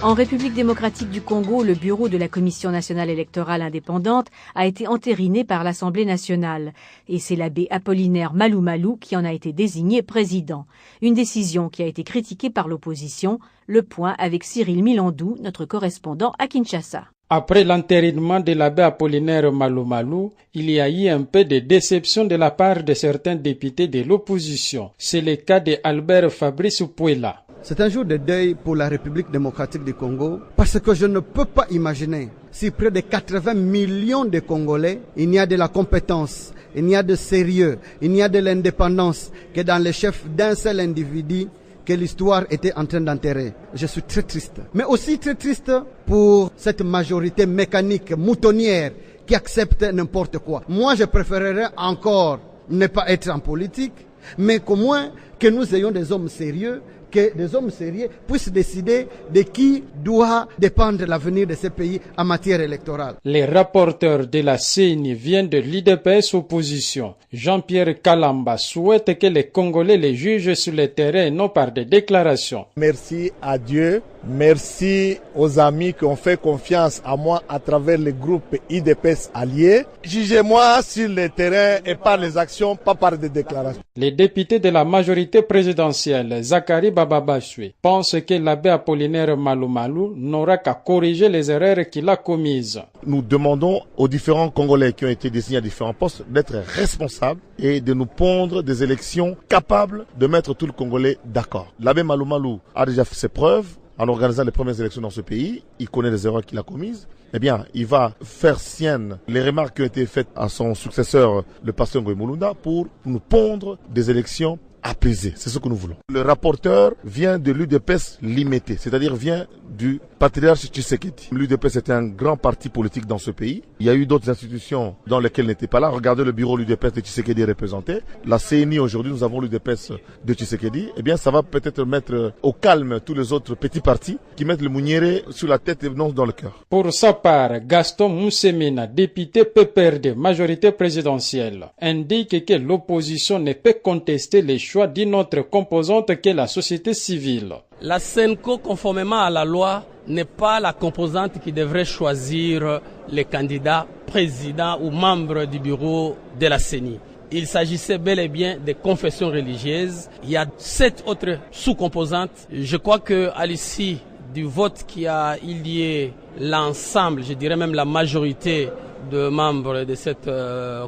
En République démocratique du Congo, le bureau de la Commission nationale électorale indépendante a été entériné par l'Assemblée nationale. Et c'est l'abbé Apollinaire Malou Malou qui en a été désigné président. Une décision qui a été critiquée par l'opposition. Le point avec Cyril Milandou, notre correspondant à Kinshasa. Après l'entérinement de l'abbé Apollinaire Malou Malou, il y a eu un peu de déception de la part de certains députés de l'opposition. C'est le cas de Albert Fabrice Pouela. C'est un jour de deuil pour la République démocratique du Congo parce que je ne peux pas imaginer si près de 80 millions de Congolais, il n'y a de la compétence, il n'y a de sérieux, il n'y a de l'indépendance que dans les chefs d'un seul individu que l'histoire était en train d'enterrer. Je suis très triste. Mais aussi très triste pour cette majorité mécanique, moutonnière, qui accepte n'importe quoi. Moi, je préférerais encore ne pas être en politique, mais qu'au moins que nous ayons des hommes sérieux, que des hommes sérieux puissent décider de qui doit dépendre l'avenir de ce pays en matière électorale. Les rapporteurs de la CENI viennent de l'UDPS opposition. Jean-Pierre Kalamba souhaite que les Congolais les jugent sur le terrain et non par des déclarations. Merci à Dieu, merci aux amis qui ont fait confiance à moi à travers le groupe UDPS alliés. Jugez-moi sur le terrain et par les actions, pas par des déclarations. Les députés de la majorité présidentielle, Zachary Bababachwe, pensent que l'abbé Apollinaire Malou Malou n'aura qu'à corriger les erreurs qu'il a commises. Nous demandons aux différents Congolais qui ont été désignés à différents postes d'être responsables et de nous pondre des élections capables de mettre tout le Congolais d'accord. L'abbé Malou Malou a déjà fait ses preuves en organisant les premières élections dans ce pays. Il connaît les erreurs qu'il a commises. Eh bien, il va faire sienne les remarques qui ont été faites à son successeur, le pasteur Ngoï Mulunda, pour nous pondre des élections apaisées. C'est ce que nous voulons. Le rapporteur vient de l'UDPS limité, c'est-à-dire vient du patriarche Tshisekedi. L'UDPS est un grand parti politique dans ce pays. Il y a eu d'autres institutions dans lesquelles il n'était pas là. Regardez le bureau de l'UDPS de Tshisekedi représenté. La CENI aujourd'hui, nous avons l'UDPS de Tshisekedi. Eh bien, ça va peut-être mettre au calme tous les autres petits partis qui mettent le mouniéré sur la tête et non dans le cœur. Pour sa part, Gaston Moussemina, député PPRD, majorité présidentielle, indique que l'opposition ne peut contester les choix d'une autre composante qu'est la société civile. La SENCO, conformément à la loi, n'est pas la composante qui devrait choisir les candidats présidents ou membres du bureau de la CENI. Il s'agissait bel et bien des confessions religieuses. Il y a 7 autres sous-composantes. Je crois qu'à l'issue du vote qui a lié l'ensemble, je dirais même la majorité de membres de cette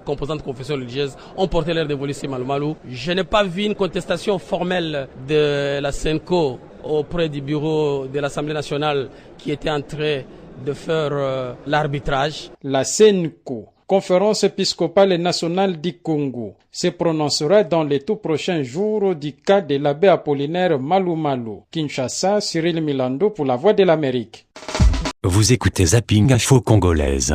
composante confession religieuse ont porté l'air de voler Malou Malou. Je n'ai pas vu une contestation formelle de la SENCO auprès du bureau de l'Assemblée nationale qui était en train de faire l'arbitrage. La SENCO, Conférence épiscopale nationale du Congo, se prononcera dans les tout prochains jours du cas de l'abbé Apollinaire Malou Malou. Kinshasa, Cyril Milando pour la Voix de l'Amérique. Vous écoutez Zapping Info Congolaise.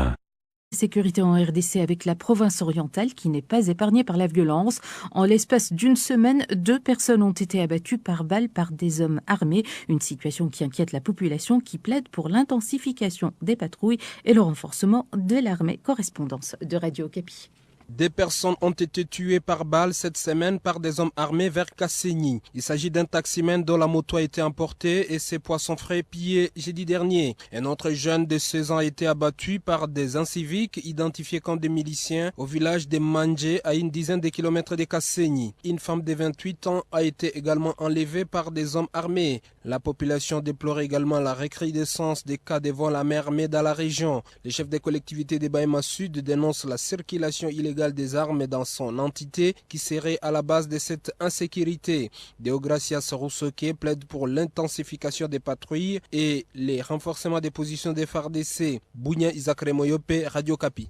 Sécurité en RDC avec la province orientale qui n'est pas épargnée par la violence. En l'espace d'une semaine, 2 personnes ont été abattues par balle par des hommes armés. Une situation qui inquiète la population qui plaide pour l'intensification des patrouilles et le renforcement de l'armée. Correspondance de Radio Okapi. Des personnes ont été tuées par balle cette semaine par des hommes armés vers Kasséni. Il s'agit d'un taximène dont la moto a été emportée et ses poissons frais pillés jeudi dernier. Un autre jeune de 16 ans a été abattu par des inciviques identifiés comme des miliciens au village de Mandjé à une dizaine de kilomètres de Kasséni. Une femme de 28 ans a été également enlevée par des hommes armés. La population déplore également la recrudescence des cas de vol à main armée dans la région. Les chefs des collectivités de Bahema Sud dénoncent la circulation illégale des armes dans son entité qui serait à la base de cette insécurité. Deogracias Roussoké plaide pour l'intensification des patrouilles et les renforcements des positions des FARDC. Bounia Isakre Moyope, Radio Kapi.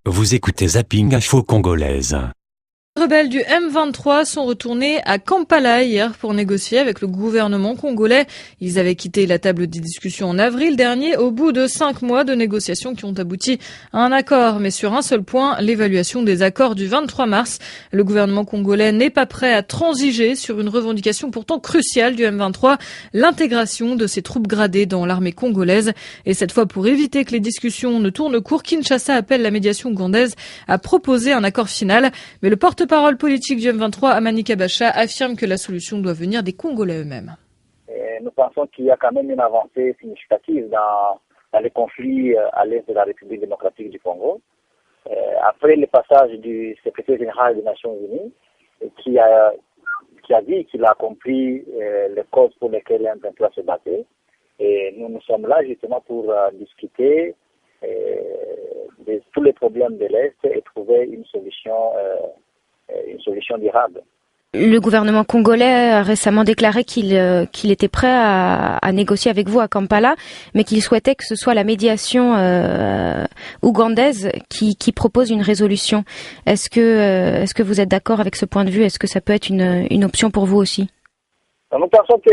Vous écoutez Zapping Info Congolaise. Les rebelles du M23 sont retournés à Kampala hier pour négocier avec le gouvernement congolais. Ils avaient quitté la table des discussions en avril dernier au bout de 5 mois de négociations qui ont abouti à un accord. Mais sur un seul point, l'évaluation des accords du 23 mars. Le gouvernement congolais n'est pas prêt à transiger sur une revendication pourtant cruciale du M23, l'intégration de ses troupes gradées dans l'armée congolaise. Et cette fois, pour éviter que les discussions ne tournent court, Kinshasa appelle la médiation ougandaise à proposer un accord final. Mais le porte-parole politique du M23, Amani Kabasha, affirme que la solution doit venir des Congolais eux-mêmes. nous pensons qu'il y a quand même une avancée significative dans les conflits à l'est de la République démocratique du Congo. Après le passage du secrétaire général des Nations Unies, qui a dit qu'il a compris les causes pour lesquelles M23 se battait. Et nous sommes là justement pour discuter de tous les problèmes de l'Est et trouver une solution durable. Le gouvernement congolais a récemment déclaré qu'il était prêt à négocier avec vous à Kampala, mais qu'il souhaitait que ce soit la médiation ougandaise qui propose une résolution. Est-ce que vous êtes d'accord avec ce point de vue? Est-ce que ça peut être une option pour vous aussi? Nous pensons que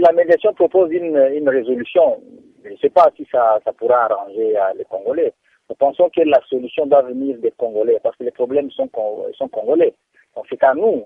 la médiation propose une résolution. Je ne sais pas si ça pourra arranger les Congolais. Nous pensons que la solution doit venir des Congolais, parce que les problèmes sont congolais. Donc c'est à nous,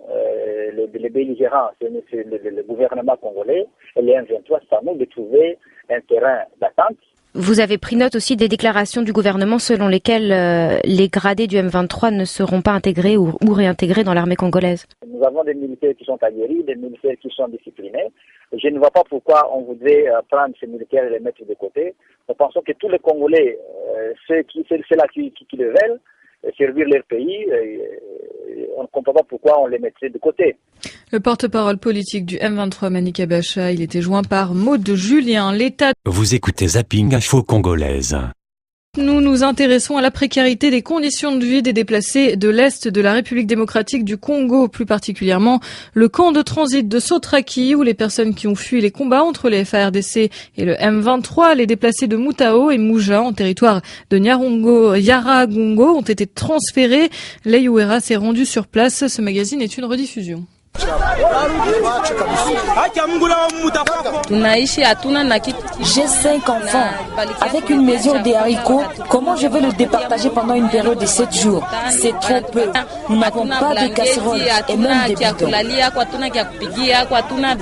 les belligérants, c'est le gouvernement congolais et les M23, c'est à nous de trouver un terrain d'attente. Vous avez pris note aussi des déclarations du gouvernement selon lesquelles les gradés du M23 ne seront pas intégrés ou réintégrés dans l'armée congolaise. Nous avons des militaires qui sont aguerris, des militaires qui sont disciplinés. Je ne vois pas pourquoi on voudrait prendre ces militaires et les mettre de côté. Nous pensons que tous les Congolais, ceux-là qui le veulent, servir leur pays, on ne comprend pas pourquoi on les mettrait de côté. Le porte-parole politique du M23, Mani Kabacha, il était joint par Maud Julien. Vous écoutez Zapping Info Congolaise. Nous nous intéressons à la précarité des conditions de vie des déplacés de l'Est de la République démocratique du Congo, plus particulièrement le camp de transit de Sotraki, où les personnes qui ont fui les combats entre les FARDC et le M23, les déplacés de Moutao et Mouja en territoire de Yaragongo ont été transférés. Leyouera s'est rendu sur place. Ce magazine est une rediffusion. J'ai 5 enfants. Avec une mesure des haricots, comment je vais le départager pendant une période de 7 jours? C'est trop peu. Nous n'avons pas de casseroles et même des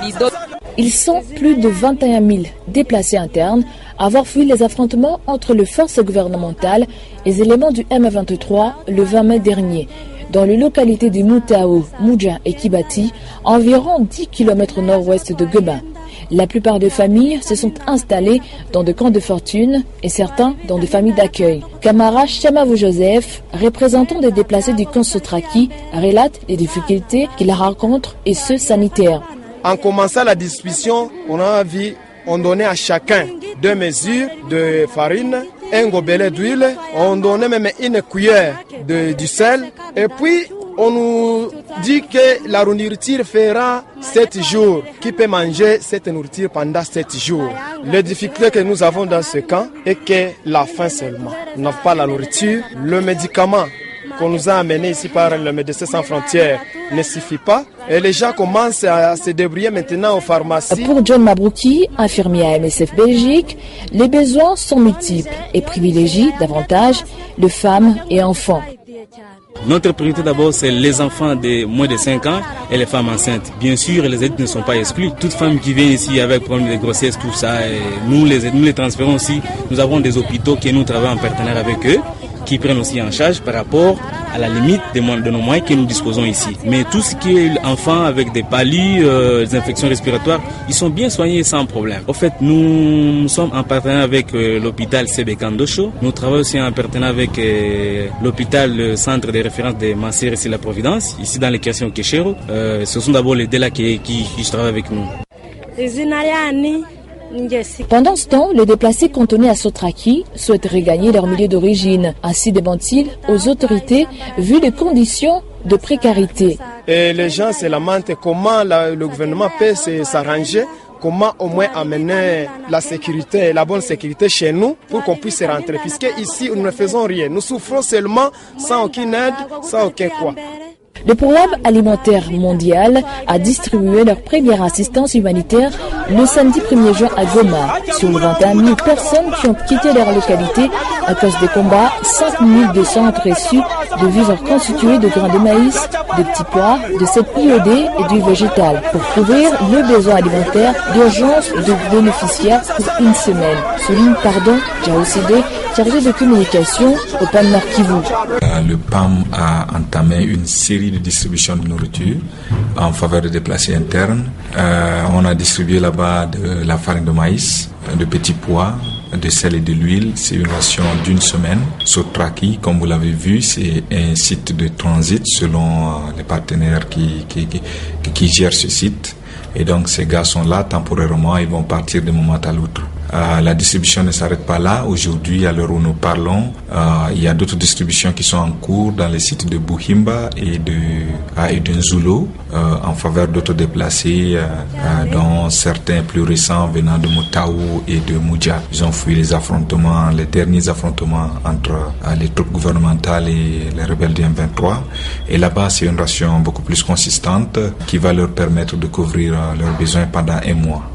bidons. Ils sont plus de 21 000 déplacés internes à avoir fui les affrontements entre les forces gouvernementales et les éléments du M23 le 20 mai dernier. Dans les localités de Moutao, Mouja et Kibati, environ 10 km nord-ouest de Goma. La plupart des familles se sont installées dans des camps de fortune et certains dans des familles d'accueil. Camara Chamavou Joseph, représentant des déplacés du camp Sotraki, relate les difficultés qu'il rencontre et ceux sanitaires. En commençant la discussion, on donnait à chacun 2 mesures de farine, un gobelet d'huile, on donnait même une cuillère du sel, et puis on nous dit que la nourriture fera 7 jours, qui peut manger cette nourriture pendant 7 jours. Les difficultés que nous avons dans ce camp est que la faim seulement. Nous n'avons pas la nourriture, le médicament qu'on nous a amené ici par le Médecins Sans Frontières ne suffit pas. Et les gens commencent à se débrouiller maintenant aux pharmacies. Pour John Mabrouki, infirmier à MSF Belgique, les besoins sont multiples et privilégient davantage les femmes et enfants. Notre priorité d'abord, c'est les enfants de moins de 5 ans et les femmes enceintes. Bien sûr, les aides ne sont pas exclues. Toute femme qui vient ici avec problème de grossesse, tout ça, nous les transférons aussi. Nous avons des hôpitaux que nous travaillons en partenaire avec eux, qui prennent aussi en charge par rapport à la limite de nos moyens que nous disposons ici. Mais tout ce qui est enfants avec des palus, des infections respiratoires, ils sont bien soignés sans problème. En fait, nous sommes en partenariat avec l'hôpital Sebekandosho. Nous travaillons aussi en partenariat avec l'hôpital, le centre de référence de Massé et la Providence, ici dans les questions Keshero. Ce sont d'abord les deux là qui travaillent avec nous. Pendant ce temps, les déplacés cantonnés à Sotraki souhaitent regagner leur milieu d'origine. Ainsi demandent-ils aux autorités, vu les conditions de précarité. Et les gens se lamentent comment le gouvernement peut s'arranger, comment au moins amener la sécurité, la bonne sécurité chez nous pour qu'on puisse rentrer. Puisque ici, nous ne faisons rien. Nous souffrons seulement sans aucune aide, sans aucun quoi. Le Programme alimentaire mondial a distribué leur première assistance humanitaire le samedi 1er juin à Goma. Sur les 21 000 personnes qui ont quitté leur localité à cause des combats, 5 200 ont reçu de vivres constitués de grains de maïs, de petits pois, de sel iodé et d'huile végétale pour couvrir le besoin alimentaire d'urgence de bénéficiaires pour une semaine. Souligne Jaousidé, chargé de communication au PAM Nord Kivu. Le PAM a entamé une série de distributions de nourriture en faveur des déplacés internes. On a distribué là-bas de la farine de maïs, de petits pois, de sel et de l'huile. C'est une ration d'une semaine. Sotraki, comme vous l'avez vu, c'est un site de transit selon les partenaires qui gèrent ce site. Et donc ces gars sont là temporairement, ils vont partir d'un moment à l'autre. La distribution ne s'arrête pas là. Aujourd'hui, à l'heure où nous parlons, il y a d'autres distributions qui sont en cours dans les sites de Buhimba et de Nzulo en faveur d'autres déplacés, dont certains plus récents venant de Moutaou et de Moudja. Ils ont fui les derniers affrontements entre les troupes gouvernementales et les rebelles du M23. Et là-bas, c'est une ration beaucoup plus consistante qui va leur permettre de couvrir leurs besoins pendant un mois.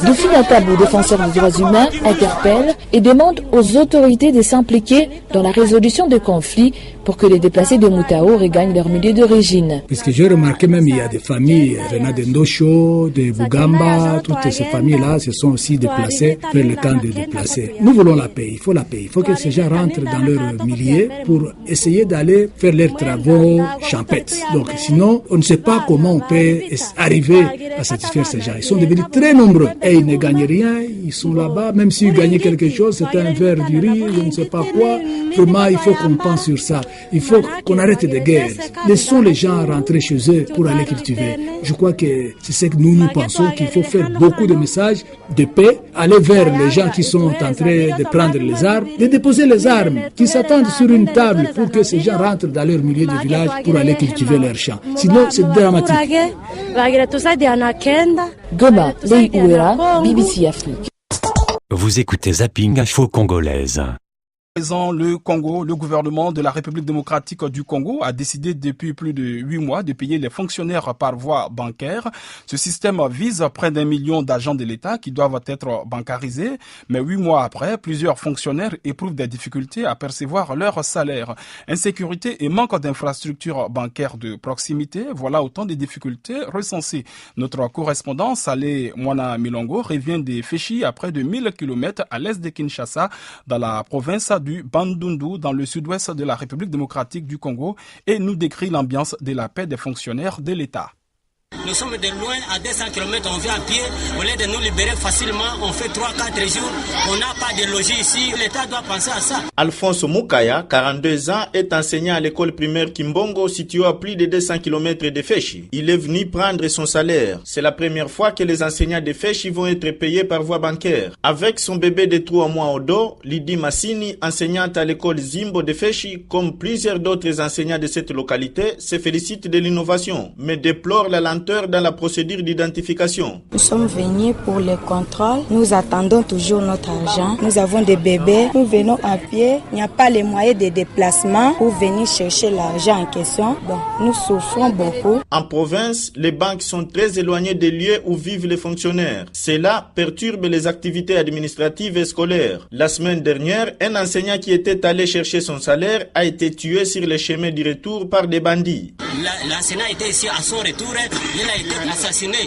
Dauphine Atabo, défenseur des droits humains, interpelle et demande aux autorités de s'impliquer dans la résolution des conflits pour que les déplacés de Moutao regagnent leur milieu d'origine. Puisque j'ai remarqué même il y a des familles, Renat de Ndosho, de Bugamba, toutes ces familles-là se sont aussi déplacées vers le camp de déplacés. Nous voulons la paix, il faut la paix. Il faut que ces gens rentrent dans leur milieu pour essayer d'aller faire leurs travaux champêtres. Donc sinon, on ne sait pas comment on peut arriver à satisfaire ces gens. Ils sont devenus très nombreux et ils ne gagnent rien, ils sont là-bas, même s'ils gagnaient quelque chose, c'est un verre du riz, je ne sais pas quoi. Vraiment, il faut qu'on pense sur ça. Il faut qu'on arrête de guerre. Laissons les gens rentrer chez eux pour aller cultiver. Je crois que c'est ce que nous pensons, qu'il faut faire beaucoup de messages de paix, aller vers les gens qui sont en train de prendre les armes, de déposer les armes, qui s'attendent sur une table pour que ces gens rentrent dans leur milieu de village pour aller cultiver leurs champs. Sinon, c'est dramatique. Goma, Lei Ouera, BBC Afrique. Vous écoutez Zapping Info Congolaise. Le Congo, le gouvernement de la République démocratique du Congo a décidé depuis plus de 8 mois de payer les fonctionnaires par voie bancaire. Ce système vise près d'1 million d'agents de l'État qui doivent être bancarisés. Mais 8 mois après, plusieurs fonctionnaires éprouvent des difficultés à percevoir leur salaire. Insécurité et manque d'infrastructures bancaires de proximité, voilà autant de difficultés recensées. Notre correspondant Salé Mwana Milongo revient des Féchi à près de 1000 km à l'est de Kinshasa, dans la province du Bandundu, dans le sud-ouest de la République démocratique du Congo, et nous décrit l'ambiance de la paix des fonctionnaires de l'État. Nous sommes de loin, à 200 km, on vient à pied. Au lieu de nous libérer facilement, on fait 3-4 jours. On n'a pas de logis ici. L'État doit penser à ça. Alphonse Moukaya, 42 ans, est enseignant à l'école primaire Kimbongo, située à plus de 200 km de Féchi. Il est venu prendre son salaire. C'est la première fois que les enseignants de Féchi vont être payés par voie bancaire. Avec son bébé de 3 mois au dos, Lydie Massini, enseignante à l'école Zimbo de Féchi, comme plusieurs d'autres enseignants de cette localité, se félicite de l'innovation, mais déplore la lenteur dans la procédure d'identification. Nous sommes venus pour le contrôle. Nous attendons toujours notre argent. Nous avons des bébés. Nous venons à pied. Il n'y a pas les moyens de déplacement pour venir chercher l'argent en question. Donc, nous souffrons beaucoup. En province, les banques sont très éloignées des lieux où vivent les fonctionnaires. Cela perturbe les activités administratives et scolaires. La semaine dernière, un enseignant qui était allé chercher son salaire a été tué sur le chemin du retour par des bandits. L'enseignant était ici à son retour. Il a été assassiné.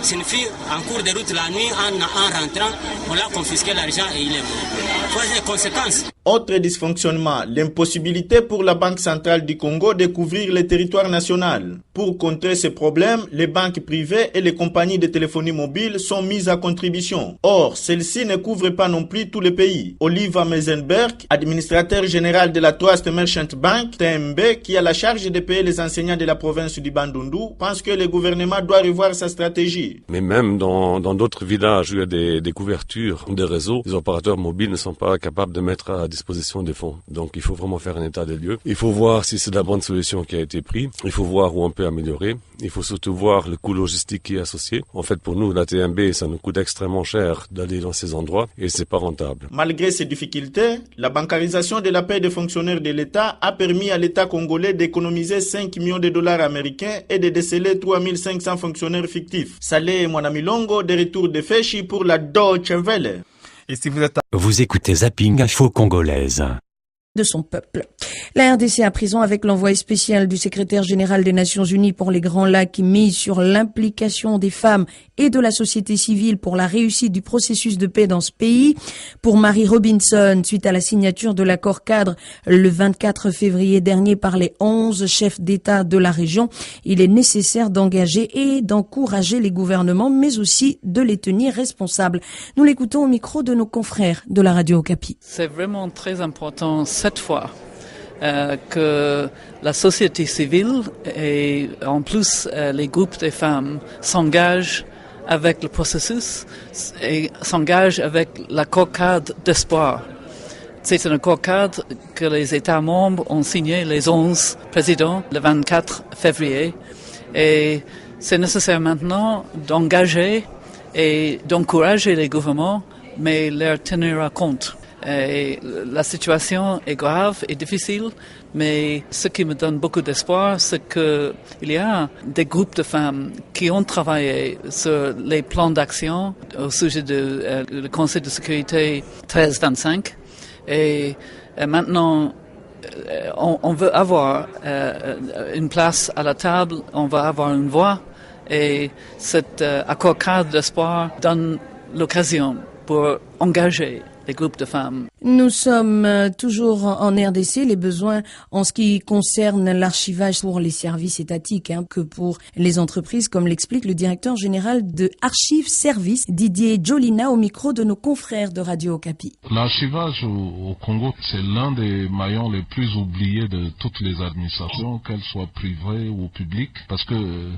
C'est une fille en cours de route la nuit, en rentrant, on l'a confisqué l'argent et il est mort. Voilà les conséquences. Autre dysfonctionnement, l'impossibilité pour la Banque centrale du Congo de couvrir le territoire national. Pour contrer ces problèmes, les banques privées et les compagnies de téléphonie mobile sont mises à contribution. Or, celles-ci ne couvrent pas non plus tous les pays. Oliver Meisenberg, administrateur général de la Trust Merchant Bank, TMB, qui a la charge de payer les enseignants de la province du Bandundu, pense que le gouvernement doit revoir sa stratégie. Mais même dans d'autres villages où il y a des couvertures des réseaux, les opérateurs mobiles ne sont pas capables de mettre à disposition des fonds. Donc il faut vraiment faire un état des lieux. Il faut voir si c'est la bonne solution qui a été prise. Il faut voir où on peut améliorer. Il faut surtout voir le coût logistique qui est associé. En fait, pour nous, la TMB, ça nous coûte extrêmement cher d'aller dans ces endroits et c'est pas rentable. Malgré ces difficultés, la bancarisation de la paie des fonctionnaires de l'État a permis à l'État congolais d'économiser 5 millions de dollars américains et de déceler 3500 fonctionnaires fictifs. Salé Mwana Milongo, de retour de Féchi pour la Deutsche Welle. Et si vous écoutez Zapping Info Congolaise. de son peuple. La RDC à prison avec l'envoyé spécial du secrétaire général des Nations Unies pour les Grands Lacs qui mise sur l'implication des femmes et de la société civile pour la réussite du processus de paix dans ce pays. Pour Mary Robinson, suite à la signature de l'accord cadre le 24 février dernier par les 11 chefs d'État de la région, il est nécessaire d'engager et d'encourager les gouvernements, mais aussi de les tenir responsables. Nous l'écoutons au micro de nos confrères de la radio Okapi. C'est vraiment très important cette fois que la société civile et en plus les groupes de femmes s'engagent avec le processus et s'engagent avec l'accord cadre d'espoir. C'est un accord cadre que les États membres ont signé, les 11 présidents, le 24 février. Et c'est nécessaire maintenant d'engager et d'encourager les gouvernements, mais leur tenir compte. Et la situation est grave et difficile, mais ce qui me donne beaucoup d'espoir, c'est qu'il y a des groupes de femmes qui ont travaillé sur les plans d'action au sujet du Conseil de sécurité 1325. Et maintenant, on veut avoir une place à la table, on veut avoir une voix, et cet accord cadre d'espoir donne l'occasion pour engager les groupes de femmes. Nous sommes toujours en RDC, les besoins en ce qui concerne l'archivage pour les services étatiques que pour les entreprises, comme l'explique le directeur général de Archives Services, Didier Jolina, au micro de nos confrères de Radio Okapi. L'archivage au Congo, c'est l'un des maillons les plus oubliés de toutes les administrations, qu'elles soient privées ou publiques, parce que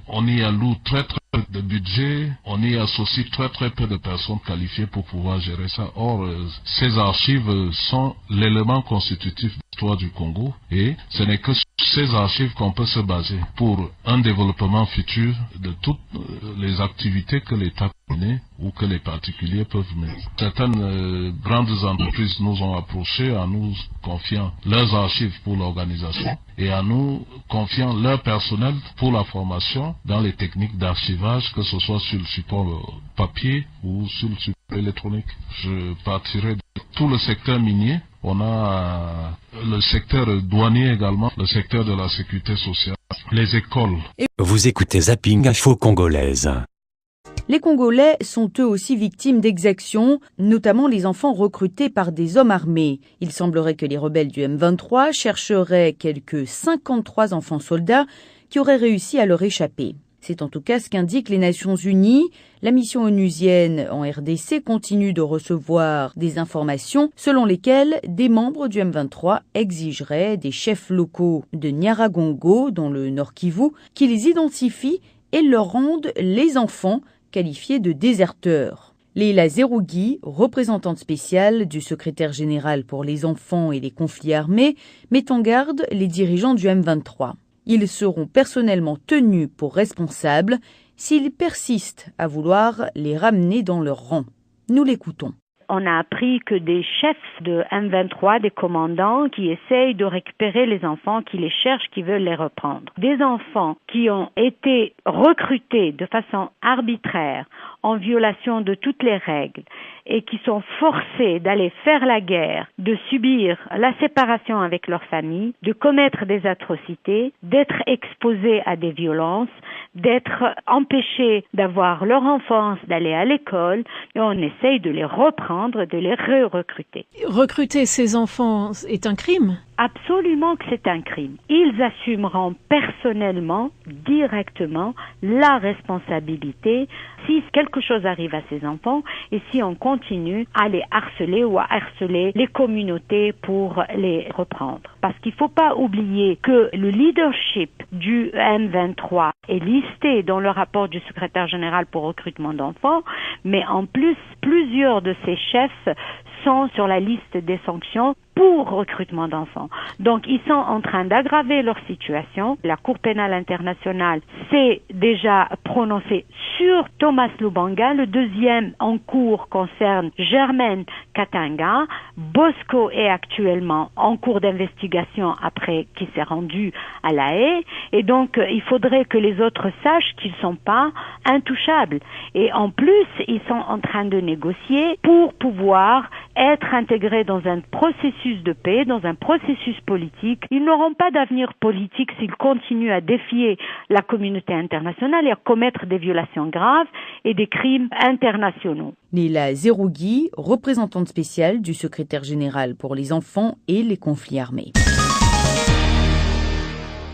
on y alloue très de budget, on y associe très peu de personnes qualifiées pour pouvoir gérer ça. Or, ces archives sont l'élément constitutif de l'histoire du Congo et ce n'est que sur ces archives qu'on peut se baser pour un développement futur de toutes les activités que l'État connaît ou que les particuliers peuvent mener. Certaines grandes entreprises nous ont approchés en nous confiant leurs archives pour l'organisation et en nous confiant leur personnel pour la formation dans les techniques d'archivage, que ce soit sur le support papier ou sur le support électronique. Je partirai de tout le secteur minier. On a le secteur douanier également, le secteur de la sécurité sociale, les écoles. Vous écoutez Zapping Info Congolaise. Les Congolais sont eux aussi victimes d'exactions, notamment les enfants recrutés par des hommes armés. Il semblerait que les rebelles du M23 chercheraient quelques 53 enfants soldats qui auraient réussi à leur échapper. C'est en tout cas ce qu'indiquent les Nations Unies. La mission onusienne en RDC continue de recevoir des informations selon lesquelles des membres du M23 exigeraient des chefs locaux de Nyiragongo, dans le Nord Kivu, qui les identifient et leur rendent les enfants qualifiés de déserteurs. Leila Zerougui, représentante spéciale du secrétaire général pour les enfants et les conflits armés, met en garde les dirigeants du M23. Ils seront personnellement tenus pour responsables s'ils persistent à vouloir les ramener dans leur rang. Nous l'écoutons. On a appris que des chefs de M23, des commandants qui essayent de récupérer les enfants, qui les cherchent, qui veulent les reprendre. Des enfants qui ont été recrutés de façon arbitraire, en violation de toutes les règles, et qui sont forcés d'aller faire la guerre, de subir la séparation avec leur famille, de commettre des atrocités, d'être exposés à des violences, d'être empêchés d'avoir leur enfance, d'aller à l'école, et on essaye de les reprendre, de les re-recruter. Recruter ces enfants est un crime ? Absolument que c'est un crime. Ils assumeront personnellement, directement, la responsabilité si quelque chose arrive à ces enfants et si on continue à les harceler ou à harceler les communautés pour les reprendre. Parce qu'il ne faut pas oublier que le leadership du M23 est listé dans le rapport du secrétaire général pour recrutement d'enfants, mais en plus, plusieurs de ces chefs sont sur la liste des sanctions pour recrutement d'enfants. Donc, ils sont en train d'aggraver leur situation. La Cour pénale internationale s'est déjà prononcée sur Thomas Lubanga. Le deuxième en cours concerne Germaine Katanga. Bosco est actuellement en cours d'investigation après qu'il s'est rendu à La Haye. Et donc, il faudrait que les autres sachent qu'ils ne sont pas intouchables. Et en plus, ils sont en train de négocier pour pouvoir être intégrés dans un processus de paix, dans un processus politique. Ils n'auront pas d'avenir politique s'ils continuent à défier la communauté internationale et à commettre des violations graves et des crimes internationaux. Leila Zerougui, représentante spéciale du secrétaire général pour les enfants et les conflits armés.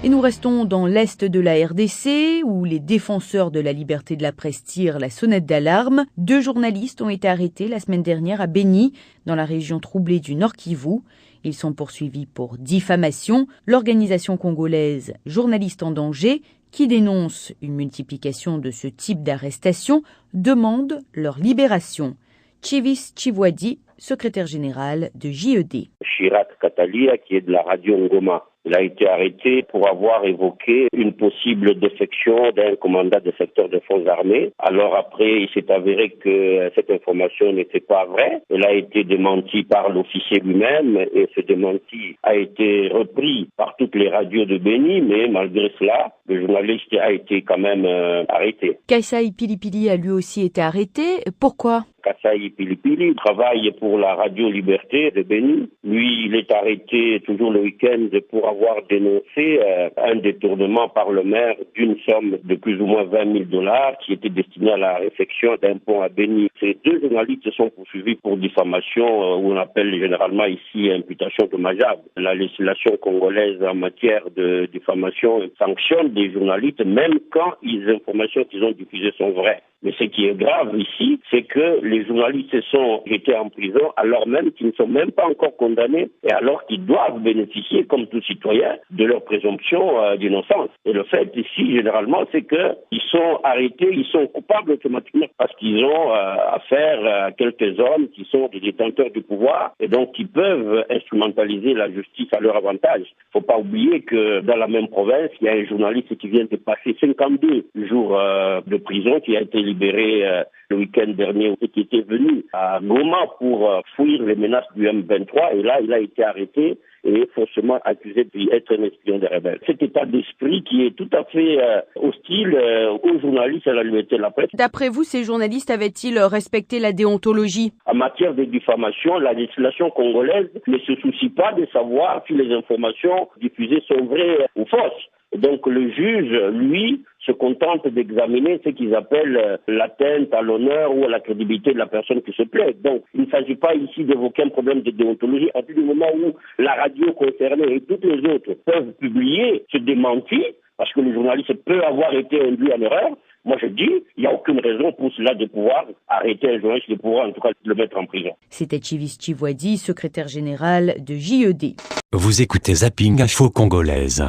Et nous restons dans l'est de la RDC, où les défenseurs de la liberté de la presse tirent la sonnette d'alarme. 2 journalistes ont été arrêtés la semaine dernière à Beni, dans la région troublée du Nord Kivu. Ils sont poursuivis pour diffamation. L'organisation congolaise Journalistes en danger, qui dénonce une multiplication de ce type d'arrestation, demande leur libération. Chivis Chivwadi, secrétaire général de JED. Chirac Katalia, qui est de la radio Ngoma. Il a été arrêté pour avoir évoqué une possible défection d'un commandant de secteur de forces armées. Alors après, il s'est avéré que cette information n'était pas vraie. Elle a été démentie par l'officier lui-même et ce démenti a été repris par toutes les radios de Beni, mais malgré cela, le journaliste a été quand même arrêté. Kassai Pilipili a lui aussi été arrêté. Pourquoi ? Kassai Pilipili travaille pour la radio Liberté de Beni. Lui, il est arrêté toujours le week-end pour avoir dénoncé un détournement par le maire d'une somme de plus ou moins $20 000 qui était destinée à la réfection d'un pont à Beni. Ces 2 journalistes sont poursuivis pour diffamation, où on appelle généralement ici imputation dommageable. La législation congolaise en matière de diffamation sanctionne des journalistes même quand les informations qu'ils ont diffusées sont vraies. Mais ce qui est grave ici, c'est que les journalistes sont jetés en prison alors même qu'ils ne sont même pas encore condamnés et alors qu'ils doivent bénéficier, comme tout citoyen, de leur présomption d'innocence. Et le fait ici, généralement, c'est qu'ils sont arrêtés, ils sont coupables automatiquement parce qu'ils ont affaire à quelques hommes qui sont des détenteurs du pouvoir et donc qui peuvent instrumentaliser la justice à leur avantage. Il ne faut pas oublier que dans la même province, il y a un journaliste qui vient de passer 52 jours de prison qui a été libéré le week-end dernier, qui était venu à Goma pour fuir les menaces du M23 et là il a été arrêté et faussement accusé d'être un espion des rebelles. Cet état d'esprit qui est tout à fait hostile aux journalistes et à la liberté de la presse. D'après vous, ces journalistes avaient-ils respecté la déontologie ? En matière de diffamation, la législation congolaise ne se soucie pas de savoir si les informations diffusées sont vraies ou fausses. Donc le juge, lui, se contente d'examiner ce qu'ils appellent l'atteinte à l'honneur ou à la crédibilité de la personne qui se plaît. Donc il ne s'agit pas ici d'évoquer un problème de déontologie. À partir du moment où la radio concernée et toutes les autres peuvent publier ce démenti, parce que le journaliste peut avoir été induit en erreur, moi je dis, il n'y a aucune raison pour cela de pouvoir arrêter un journaliste, de pouvoir en tout cas le mettre en prison. C'était Chivis Chivwadi, secrétaire général de JED. Vous écoutez Zapping Info Congolaise.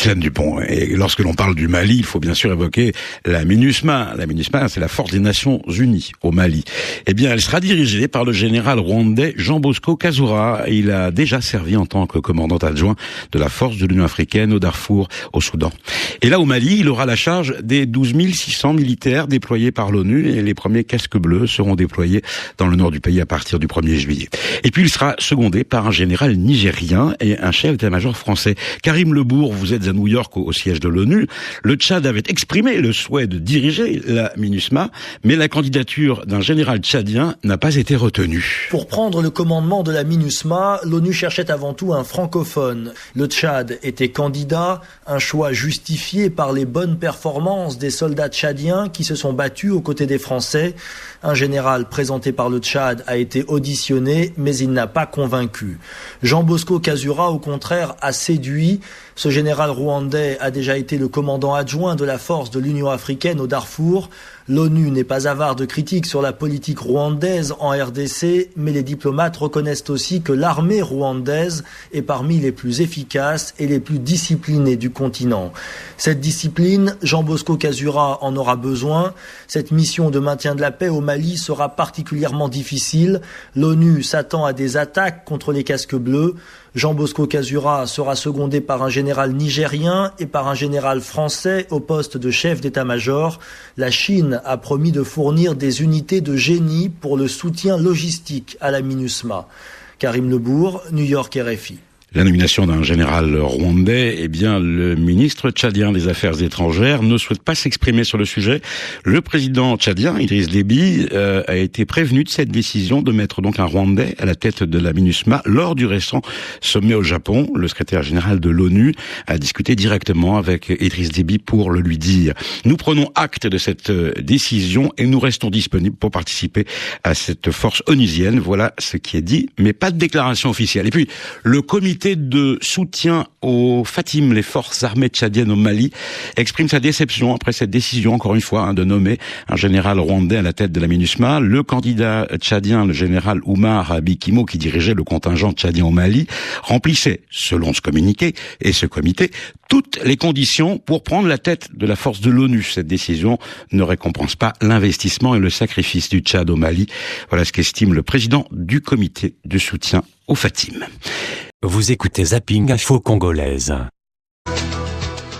Hélène Dupont. Et lorsque l'on parle du Mali, il faut bien sûr évoquer la MINUSMA. La MINUSMA, c'est la force des Nations Unies au Mali. Eh bien, elle sera dirigée par le général rwandais Jean Bosco Kazura. Il a déjà servi en tant que commandant adjoint de la force de l'Union africaine au Darfour, au Soudan. Et là, au Mali, il aura la charge des 12 600 militaires déployés par l'ONU et les premiers casques bleus seront déployés dans le nord du pays à partir du 1er juillet. Et puis, il sera secondé par un général nigérien et un chef d'état-major français. Karim Lebourg, vous êtes à New York au siège de l'ONU. Le Tchad avait exprimé le souhait de diriger la MINUSMA, mais la candidature d'un général tchadien n'a pas été retenue. Pour prendre le commandement de la MINUSMA, l'ONU cherchait avant tout un francophone. Le Tchad était candidat, un choix justifié par les bonnes performances des soldats tchadiens qui se sont battus aux côtés des Français. Un général présenté par le Tchad a été auditionné, mais il n'a pas convaincu. Jean Bosco Kazura, au contraire, a séduit. Ce général rwandais a déjà été le commandant adjoint de la force de l'Union africaine au Darfour. L'ONU n'est pas avare de critiques sur la politique rwandaise en RDC, mais les diplomates reconnaissent aussi que l'armée rwandaise est parmi les plus efficaces et les plus disciplinées du continent. Cette discipline, Jean Bosco Kazura en aura besoin. Cette mission de maintien de la paix au Mali sera particulièrement difficile. L'ONU s'attend à des attaques contre les casques bleus. Jean Bosco Kazura sera secondé par un général nigérien et par un général français au poste de chef d'état-major. La Chine a promis de fournir des unités de génie pour le soutien logistique à la MINUSMA. Karim Lebourg, New York, RFI. La nomination d'un général rwandais, eh bien, le ministre tchadien des Affaires étrangères ne souhaite pas s'exprimer sur le sujet. Le président tchadien, Idriss Déby, a été prévenu de cette décision de mettre donc un Rwandais à la tête de la MINUSMA lors du récent sommet au Japon. Le secrétaire général de l'ONU a discuté directement avec Idriss Déby pour le lui dire. Nous prenons acte de cette décision et nous restons disponibles pour participer à cette force onusienne. Voilà ce qui est dit, mais pas de déclaration officielle. Et puis, le comité de soutien aux Fatim, les forces armées tchadiennes au Mali, exprime sa déception après cette décision, encore une fois, de nommer un général rwandais à la tête de la MINUSMA. Le candidat tchadien, le général Oumar Bikimo, qui dirigeait le contingent tchadien au Mali, remplissait, selon ce communiqué et ce comité, toutes les conditions pour prendre la tête de la force de l'ONU. Cette décision ne récompense pas l'investissement et le sacrifice du Tchad au Mali. Voilà ce qu'estime le président du comité de soutien aux Fatim. Vous écoutez Zapping Info Congolaise.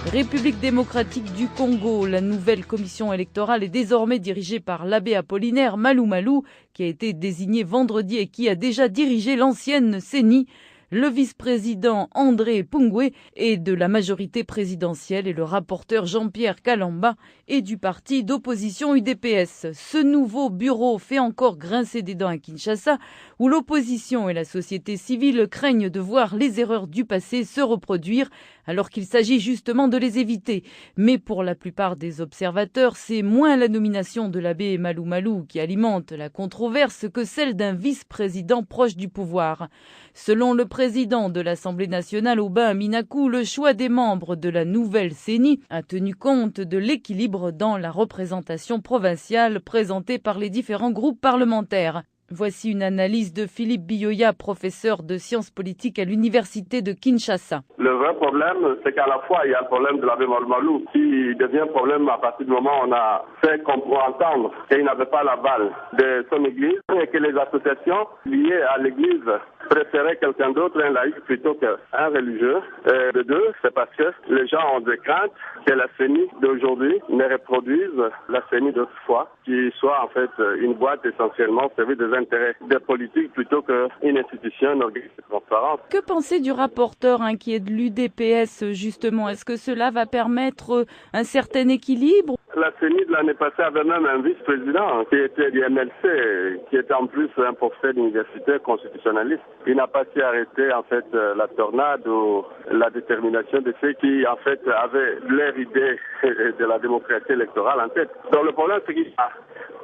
République démocratique du Congo, la nouvelle commission électorale est désormais dirigée par l'abbé Apollinaire Malou Malou, qui a été désigné vendredi et qui a déjà dirigé l'ancienne CENI. Le vice-président André Pungwe est de la majorité présidentielle et le rapporteur Jean-Pierre Kalamba est du parti d'opposition UDPS. Ce nouveau bureau fait encore grincer des dents à Kinshasa, où l'opposition et la société civile craignent de voir les erreurs du passé se reproduire, alors qu'il s'agit justement de les éviter. Mais pour la plupart des observateurs, c'est moins la nomination de l'abbé Malou Malou qui alimente la controverse que celle d'un vice-président proche du pouvoir. Selon le président de l'Assemblée nationale, Aubin Minakou, le choix des membres de la nouvelle CENI a tenu compte de l'équilibre dans la représentation provinciale présentée par les différents groupes parlementaires. Voici une analyse de Philippe Biyoya, professeur de sciences politiques à l'université de Kinshasa. Le vrai problème, c'est qu'à la fois, il y a le problème de l'abbé Malou Malou qui devient problème à partir du moment où on a fait entendre qu'il n'avait pas l'aval de son église et que les associations liées à l'église préféraient quelqu'un d'autre, un laïc plutôt qu'un religieux. De deux, c'est parce que les gens ont des craintes que la CENI d'aujourd'hui ne reproduise la CENI d'autrefois, qui soit en fait une boîte essentiellement servie des intérêts des politiques plutôt qu'une institution, une organisation transparente. Que penser du rapporteur qui est de l'UDPS justement? Est-ce que cela va permettre un certain équilibre? La CENI de l'année passée avait même un vice-président qui était du MLC, qui était en plus un professeur d'université constitutionnaliste. Il n'a pas su arrêter en fait la tornade ou la détermination de ceux qui en fait avaient leur idée de la démocratie électorale en tête. Donc le problème c'est qu'il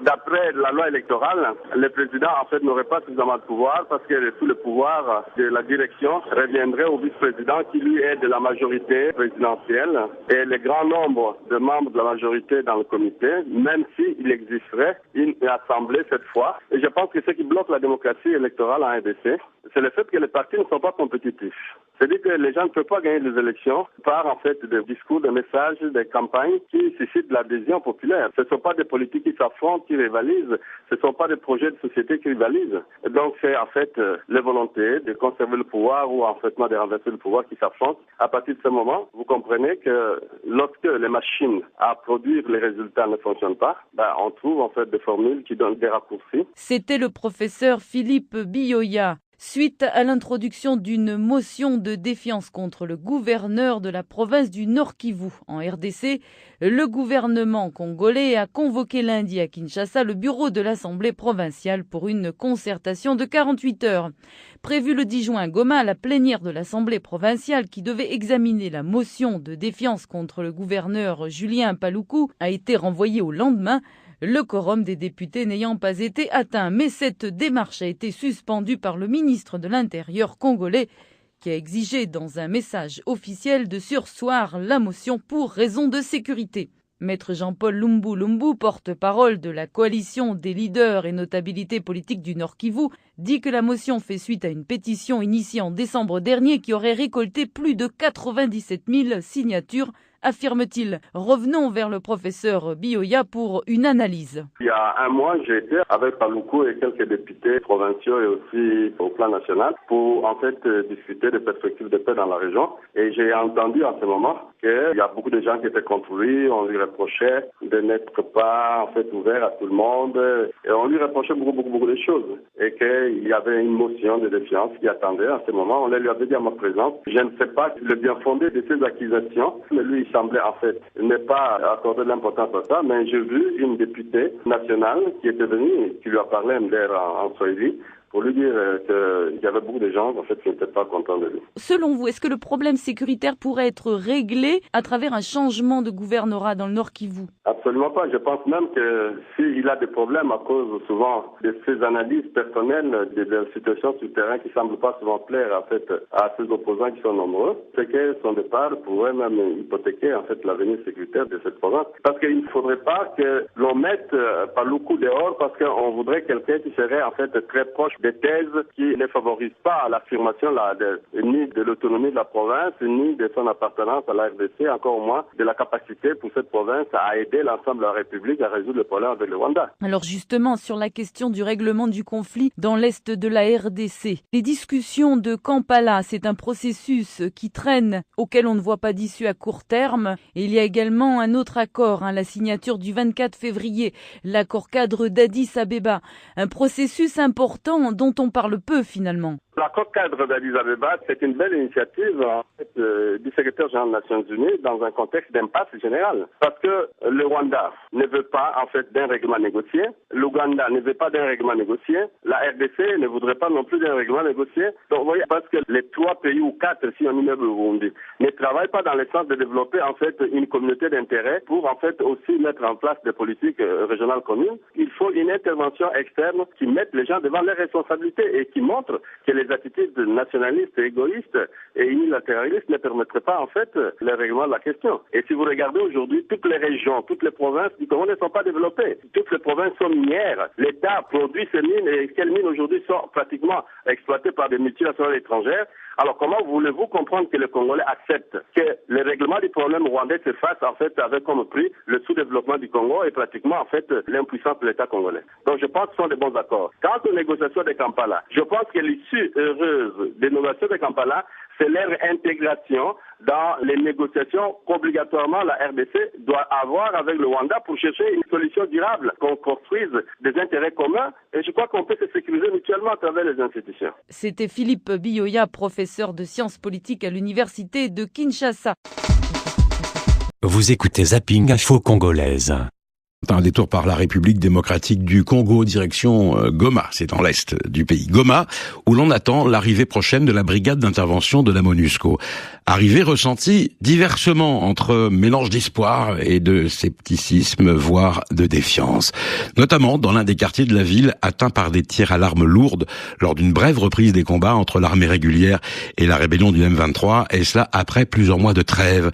d'après la loi électorale, le président en fait n'aurait pas suffisamment de pouvoir parce que tout le pouvoir de la direction reviendrait au vice-président qui lui est de la majorité présidentielle et le grand nombre de membres de la majorité dans le comité, même s'il existerait une assemblée cette fois. Et je pense que ce qui bloque la démocratie électorale en RDC, c'est le fait que les partis ne sont pas compétitifs. C'est-à-dire que les gens ne peuvent pas gagner des élections par en fait des discours, des messages, des campagnes qui suscitent de l'adhésion populaire. Ce ne sont pas des politiques qui s'affrontent, qui rivalisent. Ce ne sont pas des projets de société qui rivalisent. Et donc c'est en fait les volontés de conserver le pouvoir ou en fait de renverser le pouvoir qui s'affrontent. À partir de ce moment, vous comprenez que lorsque les machines à produire les résultats ne fonctionnent pas, on trouve en fait des formules qui donnent des raccourcis. C'était le professeur Philippe Biyoya. Suite à l'introduction d'une motion de défiance contre le gouverneur de la province du Nord Kivu en RDC, le gouvernement congolais a convoqué lundi à Kinshasa le bureau de l'Assemblée provinciale pour une concertation de 48 heures. Prévu le 10 juin, Goma, la plénière de l'Assemblée provinciale qui devait examiner la motion de défiance contre le gouverneur Julien Paluku a été renvoyée au lendemain. Le quorum des députés n'ayant pas été atteint, mais cette démarche a été suspendue par le ministre de l'Intérieur congolais qui a exigé dans un message officiel de surseoir la motion pour raison de sécurité. Maître Jean-Paul Lumbu Lumbu, porte-parole de la coalition des leaders et notabilités politiques du Nord Kivu, dit que la motion fait suite à une pétition initiée en décembre dernier qui aurait récolté plus de 97 000 signatures affirme-t-il. Revenons vers le professeur Biyoya pour une analyse. Il y a un mois, j'ai été avec Paluku et quelques députés provinciaux et aussi au plan national pour en fait discuter des perspectives de paix dans la région. Et j'ai entendu en ce moment qu'il y a beaucoup de gens qui étaient contre lui, on lui reprochait de n'être pas en fait ouvert à tout le monde et on lui reprochait beaucoup de choses et qu'il y avait une motion de défiance qui attendait en ce moment. On lui avait dit à ma présence. Je ne sais pas le bien fondé de ces accusations, mais lui il semblait en fait ne pas accorder de l'importance à ça, mais j'ai vu une députée nationale qui était venue, qui lui a parlé en Swahili, pour lui dire qu'il y avait beaucoup de gens en fait, qui n'étaient pas contents de lui. Selon vous, est-ce que le problème sécuritaire pourrait être réglé à travers un changement de gouvernorat dans le Nord Kivu? Absolument pas. Je pense même que s'il a des problèmes à cause souvent de ses analyses personnelles de la situation sur le terrain qui ne semble pas souvent plaire en fait, à ses opposants qui sont nombreux, c'est que son départ pourrait même hypothéquer en fait, l'avenir sécuritaire de cette province. Parce qu'il ne faudrait pas que l'on mette Paluku dehors parce qu'on voudrait quelqu'un qui serait en fait très proche des thèses qui ne favorisent pas l'affirmation ni de l'autonomie de la province, ni de son appartenance à la RDC, encore moins de la capacité pour cette province à aider l'ensemble de la République à résoudre le problème avec le Rwanda. Alors justement, sur la question du règlement du conflit dans l'est de la RDC, les discussions de Kampala, c'est un processus qui traîne, auquel on ne voit pas d'issue à court terme. Et il y a également un autre accord, la signature du 24 février, l'accord cadre d'Addis Abeba, un processus important dont on parle peu finalement. L'accord cadre d'Addis Abeba, c'est une belle initiative en fait, du secrétaire général des Nations Unies dans un contexte d'impasse général. Parce que le Rwanda ne veut pas en fait d'un règlement négocié, l'Ouganda ne veut pas d'un règlement négocié, la RDC ne voudrait pas non plus d'un règlement négocié. Donc vous voyez, parce que les 3 pays ou 4, si on y met le Burundi, ne travaillent pas dans le sens de développer en fait une communauté d'intérêt pour en fait aussi mettre en place des politiques régionales communes. Il faut une intervention externe qui mette les gens devant leurs responsabilités et qui montre que les attitudes nationalistes, égoïstes et unilatéralistes ne permettraient pas en fait le règlement de la question. Et si vous regardez aujourd'hui, toutes les régions, toutes les provinces du Congo ne sont pas développées. Toutes les provinces sont minières. L'État produit ces mines et quelles mines aujourd'hui sont pratiquement exploitées par des multinationales étrangères. Alors comment voulez-vous comprendre que les Congolais acceptent que le règlement du problème rwandais se fasse en fait avec comme prix le sous-développement du Congo et pratiquement en fait l'impuissance de l'État congolais. Donc je pense que ce sont des bons accords. Quant aux négociations de Kampala, je pense que l'issue heureuse des négociations de Kampala, c'est leur intégration dans les négociations qu'obligatoirement la RDC doit avoir avec le Rwanda pour chercher une solution durable, qu'on construise des intérêts communs et je crois qu'on peut se sécuriser mutuellement à travers les institutions. C'était Philippe Biyoya, professeur de sciences politiques à l'université de Kinshasa. Vous écoutez Zapping Info Congolaise. Un détour par la République démocratique du Congo, direction Goma, c'est dans l'est du pays. Goma, où l'on attend l'arrivée prochaine de la brigade d'intervention de la MONUSCO. Arrivée ressentie diversement entre mélange d'espoir et de scepticisme, voire de défiance. Notamment dans l'un des quartiers de la ville atteint par des tirs à l'arme lourde lors d'une brève reprise des combats entre l'armée régulière et la rébellion du M23, et cela après plusieurs mois de trêve.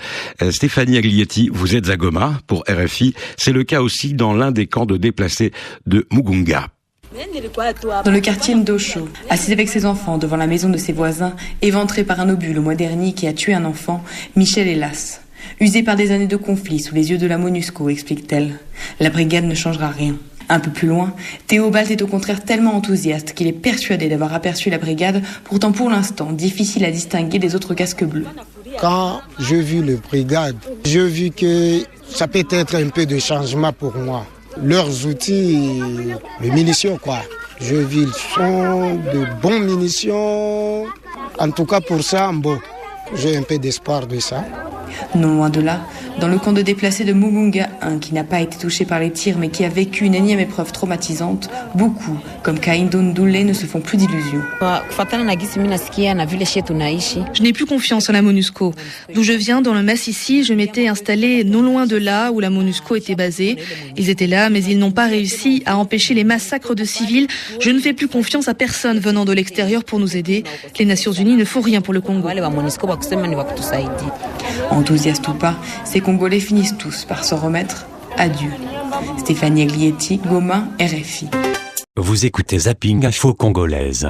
Stéphanie Aglietti, vous êtes à Goma pour RFI. C'est le cas aussi dans l'un des camps de déplacés de Mugunga. Dans le quartier Ndosho, assise avec ses enfants devant la maison de ses voisins, éventrée par un obus le mois dernier qui a tué un enfant, Michel est lasse. Usée par des années de conflit sous les yeux de la MONUSCO, explique-t-elle. La brigade ne changera rien. Un peu plus loin, Théobald est au contraire tellement enthousiaste qu'il est persuadé d'avoir aperçu la brigade, pourtant pour l'instant difficile à distinguer des autres casques bleus. Quand j'ai vu la brigade, j'ai vu que ça peut être un peu de changement pour moi. Leurs outils, les munitions quoi. Je vis, ils sont de bons munitions. En tout cas pour ça, bon, j'ai un peu d'espoir de ça. Non loin de là, dans le camp de déplacés de Mugunga 1, qui n'a pas été touché par les tirs mais qui a vécu une énième épreuve traumatisante, beaucoup, comme Kaindo Ndoulé, ne se font plus d'illusions. Je n'ai plus confiance en la MONUSCO. D'où je viens, dans le Massissi, je m'étais installé non loin de là où la MONUSCO était basée. Ils étaient là, mais ils n'ont pas réussi à empêcher les massacres de civils. Je ne fais plus confiance à personne venant de l'extérieur pour nous aider. Les Nations Unies ne font rien pour le Congo. Enthousiastes ou pas, ces Congolais finissent tous par s'en remettre à Dieu. Stéphanie Aglietti, Goma, RFI. Vous écoutez Zapping Info Congolaise.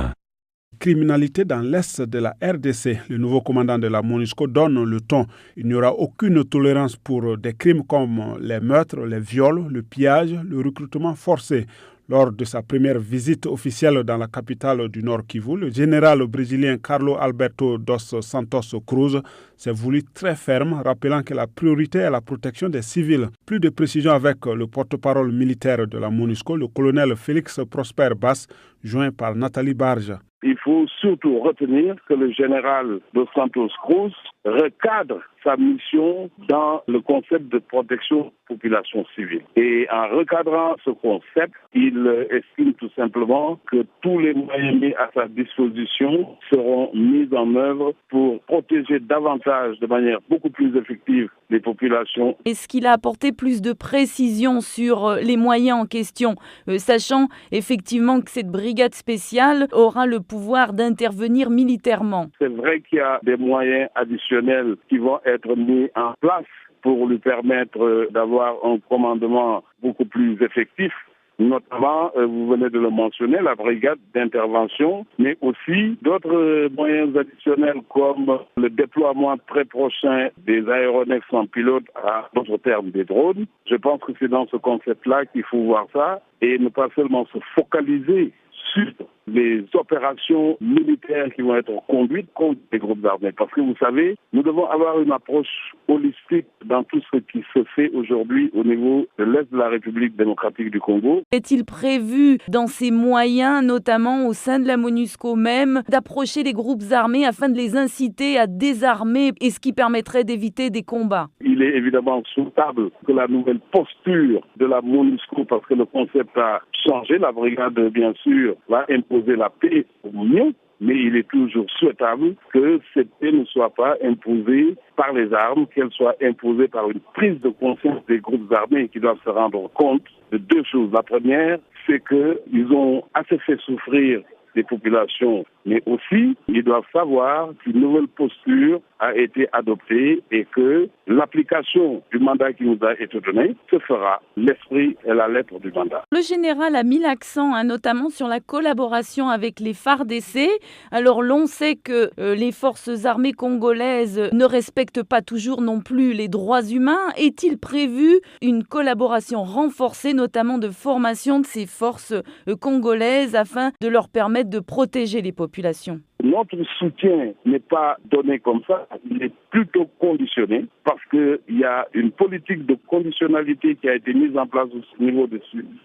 criminalité dans l'est de la RDC. Le nouveau commandant de la MONUSCO donne le ton. Il n'y aura aucune tolérance pour des crimes comme les meurtres, les viols, le pillage, le recrutement forcé. Lors de sa première visite officielle dans la capitale du Nord Kivu, le général brésilien Carlos Alberto dos Santos Cruz s'est voulu très ferme, rappelant que la priorité est la protection des civils. Plus de précisions avec le porte-parole militaire de la MONUSCO, le colonel Félix Prosper Bass, joint par Nathalie Barge. Il faut surtout retenir que le général dos Santos Cruz recadre sa mission dans le concept de protection de la population civile. Et en recadrant ce concept, il estime tout simplement que tous les moyens mis à sa disposition seront mis en œuvre pour protéger davantage, de manière beaucoup plus effective, les populations. Est-ce qu'il a apporté plus de précision sur les moyens en question, sachant effectivement que cette brigade spéciale aura le pouvoir d'intervenir militairement? C'est vrai qu'il y a des moyens additionnels qui vont être mis en place pour lui permettre d'avoir un commandement beaucoup plus effectif. Notamment, vous venez de le mentionner, la brigade d'intervention, mais aussi d'autres moyens additionnels comme le déploiement très prochain des aéronefs sans pilote, à d'autres termes des drones. Je pense que c'est dans ce concept-là qu'il faut voir ça et ne pas seulement se focaliser sur les opérations militaires qui vont être conduites contre les groupes armés. Parce que vous savez, nous devons avoir une approche holistique dans tout ce qui se fait aujourd'hui au niveau de l'Est de la République démocratique du Congo. Est-il prévu dans ces moyens, notamment au sein de la MONUSCO même, d'approcher les groupes armés afin de les inciter à désarmer et ce qui permettrait d'éviter des combats? Il est évidemment souhaitable que la nouvelle posture de la MONUSCO, parce que le concept a changé, la brigade bien sûr va imposer la paix au mieux, mais il est toujours souhaitable que cette paix ne soit pas imposée par les armes, qu'elle soit imposée par une prise de conscience des groupes armés qui doivent se rendre compte de deux choses. La première, c'est qu'ils ont assez fait souffrir des populations, mais aussi ils doivent savoir qu'une nouvelle posture a été adoptée et que l'application du mandat qui nous a été donné se fera l'esprit et la lettre du mandat. Le général a mis l'accent notamment sur la collaboration avec les FARDC. Alors l'on sait que les forces armées congolaises ne respectent pas toujours non plus les droits humains. Est-il prévu une collaboration renforcée, notamment de formation de ces forces congolaises afin de leur permettre de protéger les populations? Notre soutien n'est pas donné comme ça, il est plutôt conditionné parce qu'il y a une politique de conditionnalité qui a été mise en place au niveau du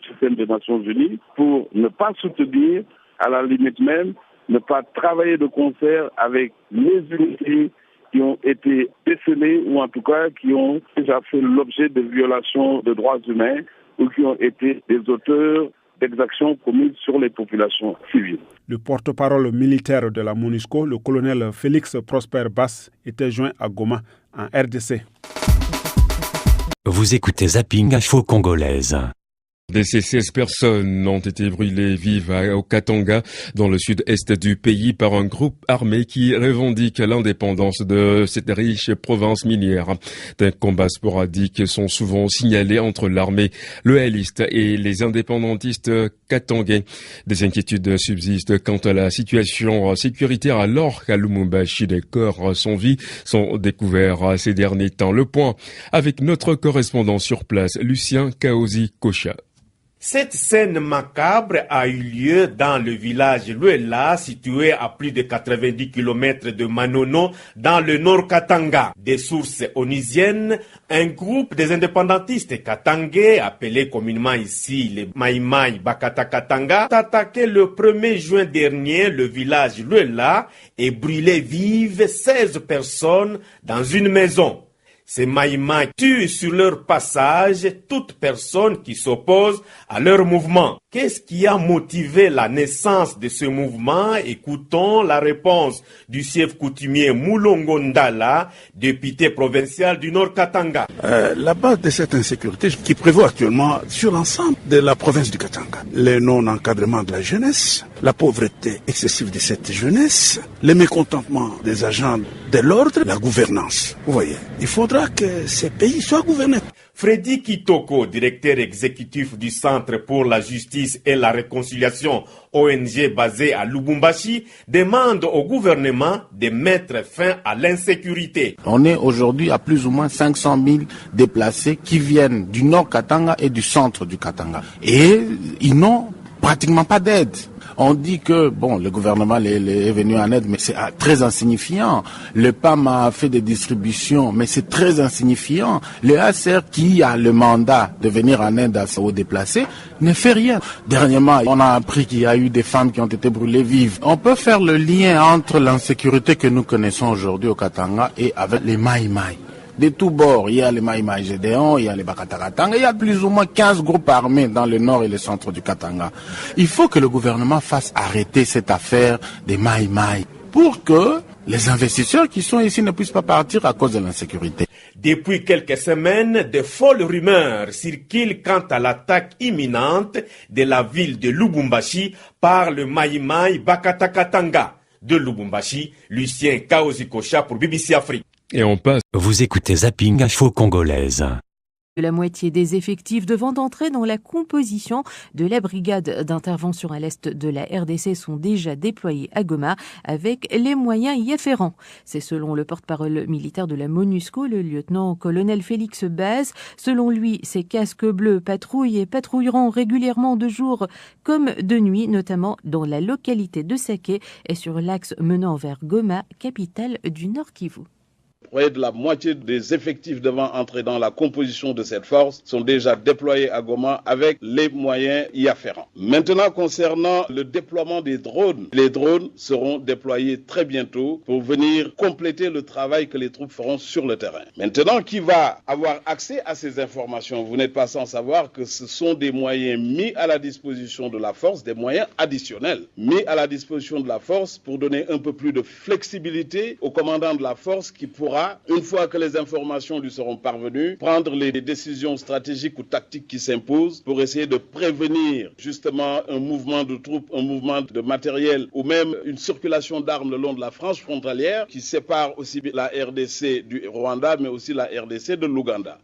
système des Nations Unies pour ne pas soutenir, à la limite même, ne pas travailler de concert avec les unités qui ont été décelées ou en tout cas qui ont déjà fait l'objet de violations de droits humains ou qui ont été des auteurs d'exactions commises sur les populations civiles. Le porte-parole militaire de la MONUSCO, le colonel Félix Prosper Bass, était joint à Goma, en RDC. Vous écoutez Zapping Info Congolaise. Des 16 personnes ont été brûlées vives au Katanga, dans le sud-est du pays, par un groupe armé qui revendique l'indépendance de cette riche province minière. Des combats sporadiques sont souvent signalés entre l'armée loyaliste et les indépendantistes katangais. Des inquiétudes subsistent quant à la situation sécuritaire alors qu'à Lubumbashi, des corps sans vie sont découverts ces derniers temps. Le point avec notre correspondant sur place, Lucien Kaozi Kocha. Cette scène macabre a eu lieu dans le village Luela, situé à plus de 90 km de Manono, dans le nord Katanga. Des sources onusiennes, un groupe des indépendantistes katangais, appelé communément ici les Maïmaï Bakata Katanga, a attaqué le 1er juin dernier le village Luela et brûlé vives 16 personnes dans une maison. Ces Maïmaï tuent sur leur passage toute personne qui s'oppose à leur mouvement. Qu'est-ce qui a motivé la naissance de ce mouvement? Écoutons la réponse du chef coutumier Moulongo Ndala, député provincial du Nord Katanga. La base de cette insécurité qui prévaut actuellement sur l'ensemble de la province du Katanga, le non-encadrement de la jeunesse, la pauvreté excessive de cette jeunesse, le mécontentement des agents de l'ordre, la gouvernance. Vous voyez, il faudra que ces pays soient gouvernés. Freddy Kitoko, directeur exécutif du Centre pour la justice et la réconciliation, ONG basée à Lubumbashi, demande au gouvernement de mettre fin à l'insécurité. On est aujourd'hui à plus ou moins 500 000 déplacés qui viennent du nord Katanga et du centre du Katanga. Et ils n'ont pratiquement pas d'aide. On dit que le gouvernement est venu en aide, mais c'est très insignifiant. Le PAM a fait des distributions, mais c'est très insignifiant. Le HCR, qui a le mandat de venir en aide aux déplacés, ne fait rien. Dernièrement, on a appris qu'il y a eu des femmes qui ont été brûlées vives. On peut faire le lien entre l'insécurité que nous connaissons aujourd'hui au Katanga et avec les Maïmaï. De tous bords, il y a les Maïmaï Gédéon, il y a les Bakataratanga, il y a plus ou moins 15 groupes armés dans le nord et le centre du Katanga. Il faut que le gouvernement fasse arrêter cette affaire des Maïmaï pour que les investisseurs qui sont ici ne puissent pas partir à cause de l'insécurité. Depuis quelques semaines, de folles rumeurs circulent quant à l'attaque imminente de la ville de Lubumbashi par le Maïmaï Bakatakatanga. De Lubumbashi, Lucien Kaozikocha pour BBC Afrique. Et on passe. Vous écoutez Zapping Info Congolaise. La moitié des effectifs devant entrer dans la composition de la brigade d'intervention à l'est de la RDC sont déjà déployés à Goma avec les moyens y afférents. C'est selon le porte-parole militaire de la MONUSCO, le lieutenant-colonel Félix Baz. Selon lui, ces casques bleus patrouillent et patrouilleront régulièrement de jour comme de nuit, notamment dans la localité de Saké et sur l'axe menant vers Goma, capitale du Nord Kivu. Près de la moitié des effectifs devant entrer dans la composition de cette force sont déjà déployés à Goma avec les moyens y afférents. Maintenant, concernant le déploiement des drones, les drones seront déployés très bientôt pour venir compléter le travail que les troupes feront sur le terrain. Maintenant, qui va avoir accès à ces informations? Vous n'êtes pas sans savoir que ce sont des moyens mis à la disposition de la force, des moyens additionnels mis à la disposition de la force pour donner un peu plus de flexibilité au commandant de la force qui pourra, une fois que les informations lui seront parvenues, prendre les décisions stratégiques ou tactiques qui s'imposent pour essayer de prévenir justement un mouvement de troupes, un mouvement de matériel ou même une circulation d'armes le long de la frange frontalière qui sépare aussi la RDC du Rwanda mais aussi la RDC de l'Ouganda.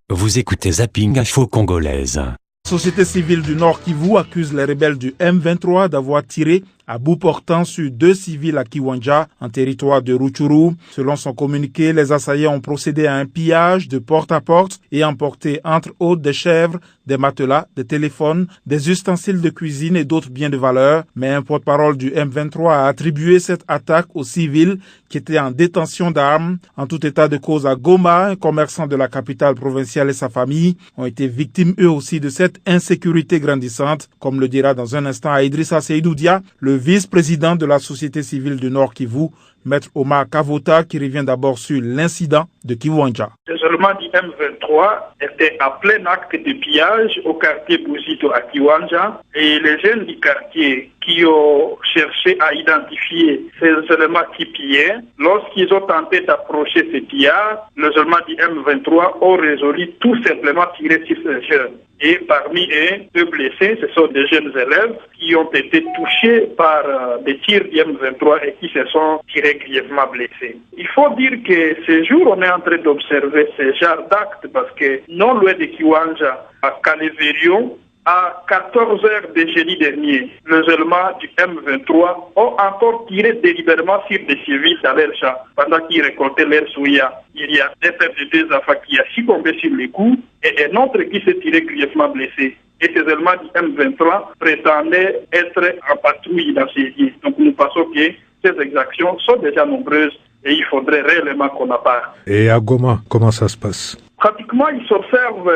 Vous écoutez Zapping Info Congolaise. La société civile du Nord Kivu accuse les rebelles du M23 d'avoir tiré à bout portant sur 2 civils à Kiwanja, en territoire de Rutshuru. Selon son communiqué, les assaillants ont procédé à un pillage de porte à porte et emporté entre autres des chèvres, des matelas, des téléphones, des ustensiles de cuisine et d'autres biens de valeur. Mais un porte-parole du M23 a attribué cette attaque aux civils qui étaient en détention d'armes. En tout état de cause, à Goma, un commerçant de la capitale provinciale et sa famille ont été victimes eux aussi de cette insécurité grandissante, comme le dira dans un instant à Idrissa Seydoudia, le vice-président de la société civile du Nord Kivu, Maître Omar Kavota, qui revient d'abord sur l'incident de Kiwanja. Le isolement du M23 était en plein acte de pillage au quartier Bouzito à Kiwanja et les jeunes du quartier qui ont cherché à identifier ces éléments qui pillaient, lorsqu'ils ont tenté d'approcher ces pillards, les éléments du M23 ont résolu tout simplement tirer sur ces jeunes. Et parmi eux, 2 blessés, ce sont des jeunes élèves qui ont été touchés par des tirs du M23 et qui se sont tirés grièvement blessés. Il faut dire que ce jour, on est en train d'observer ce genre d'actes parce que non loin de Kiwanja, à Caléverion, à 14 heures de jeudi dernier, les éléments du M23 ont encore tiré délibérément sur des civils dans leur champ pendant qu'ils récoltaient leur souya. Il y a un père de 2 enfants qui a succombé sur les coups et un autre qui s'est tiré grièvement blessé. Et ces éléments du M23 prétendaient être en patrouille dans ces lieux. Donc nous pensons que ces exactions sont déjà nombreuses et il faudrait réellement qu'on en parle. Et à Goma, comment ça se passe? Pratiquement, il s'observe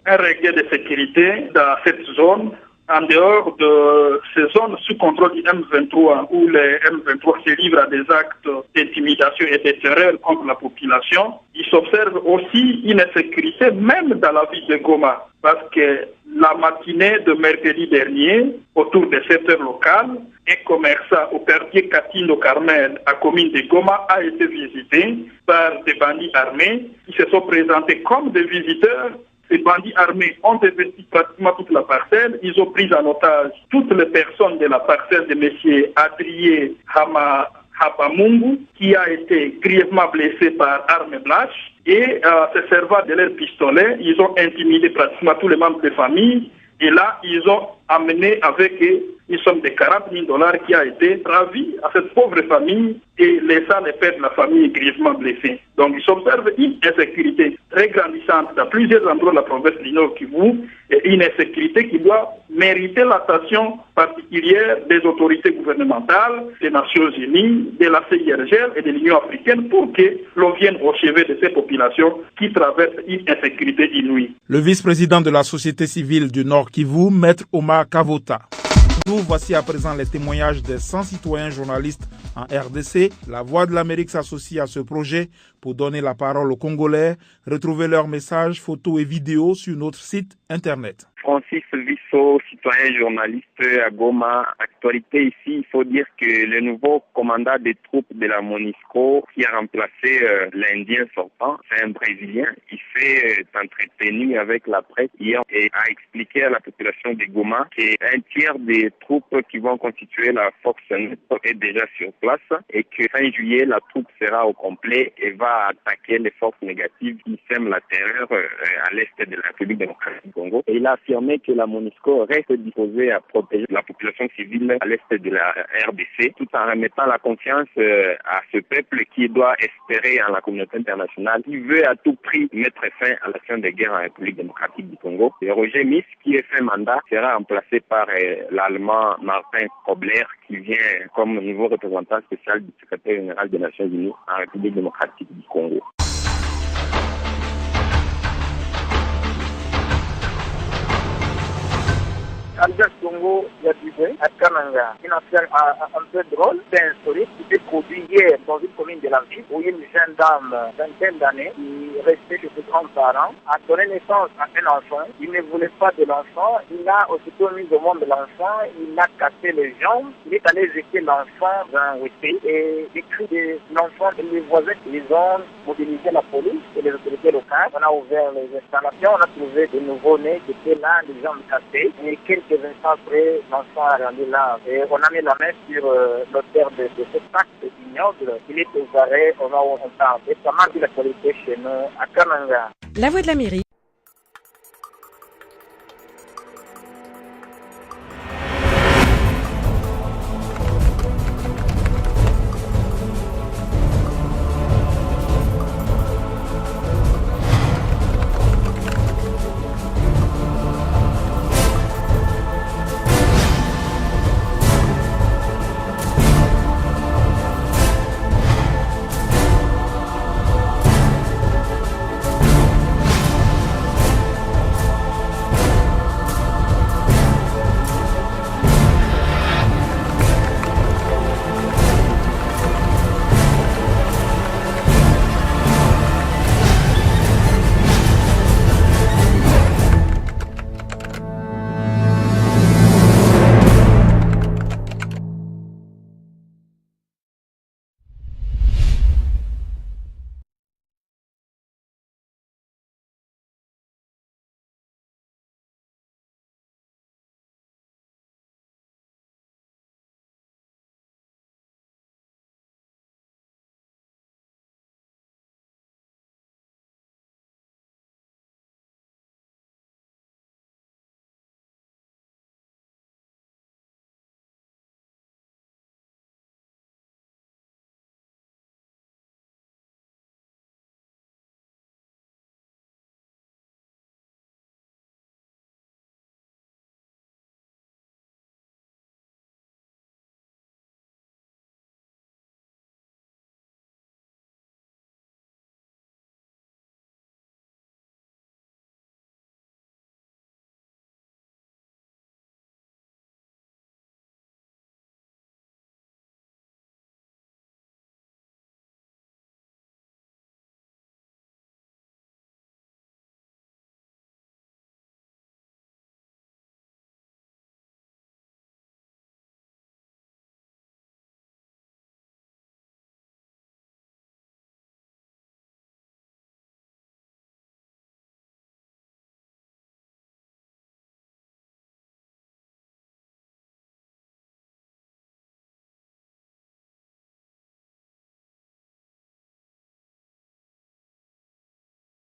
un regain de sécurité dans cette zone, en dehors de ces zones sous contrôle du M23, où les M23 se livrent à des actes d'intimidation et de terreur contre la population. Il s'observe aussi une insécurité même dans la ville de Goma, parce que la matinée de mercredi dernier, autour de 7 heures locales, un commerçant au quartier Katindo Carmel, à commune de Goma, a été visité par des bandits armés qui se sont présentés comme des visiteurs. Ces bandits armés ont investi pratiquement toute la parcelle. Ils ont pris en otage toutes les personnes de la parcelle de M. Adrien Hama Habamungu, qui a été grièvement blessé par arme blanche. Et se servant de leur pistolet, ils ont intimidé pratiquement tous les membres de famille. Et là, ils ont amené avec eux une somme de $40 000 qui a été ravie à cette pauvre famille et laissant les pères de la famille grièvement blessés. Donc, ils observent une insécurité très grandissante dans plusieurs endroits de la province du Nord Kivu et une insécurité qui doit mériter l'attention particulière des autorités gouvernementales, des Nations Unies, de la CIRGL et de l'Union africaine pour que l'on vienne au chevet de ces populations qui traversent une insécurité inouïe. Le vice-président de la société civile du Nord Kivu, Maître Omar Kavota. Nous voici à présent les témoignages des 100 citoyens journalistes en RDC. La Voix de l'Amérique s'associe à ce projet pour donner la parole aux Congolais. Retrouvez leurs messages, photos et vidéos sur notre site internet. Francis Visso, citoyen journaliste à Goma. Actualité ici, il faut dire que le nouveau commandant des troupes de la MONUSCO qui a remplacé l'Indien sortant, c'est un Brésilien. Il s'est entretenu avec la presse hier et a expliqué à la population de Goma qu'un tiers des troupes qui vont constituer la force est déjà sur place et que fin juillet, la troupe sera au complet et va attaquer les forces négatives qui sèment la terreur à l'est de la République démocratique du Congo. Et il a affirmé que la MONUSCO reste disposée à protéger la population civile à l'est de la RDC, tout en remettant la confiance à ce peuple qui doit espérer en la communauté internationale, qui veut à tout prix mettre fin à l'action de guerre en République démocratique du Congo. Et Roger Miss, qui est fait mandat, sera remplacé par l'Allemand Martin Kobler, qui vient comme nouveau représentant spécial du secrétaire général des Nations Unies en République démocratique du Congo. Algas Congo, il y a du vin à Kananga. Une affaire un peu drôle, c'est historique, qui s'est produit hier dans une commune de la ville où une jeune dame, vingtaine d'années, qui restait chez ses grands-parents, a donné naissance à un enfant. Il ne voulait pas de l'enfant. Il a aussitôt mis au monde de l'enfant. Il a cassé les jambes. Il est allé jeter l'enfant dans un WC et les cris de l'enfant et les voisins, ils ont mobilisé la police et les autorités locales. On a ouvert les installations, on a trouvé des nouveaux-nés qui étaient là, les jambes cassées. Et quelques instants après, l'enfant est rendu là. Et on a mis la main sur l'auteur de cet acte ignoble. Il est aux arrêts, on parle. Et ça marque la qualité chez nous à Kananga. La Voix de l'Amérique.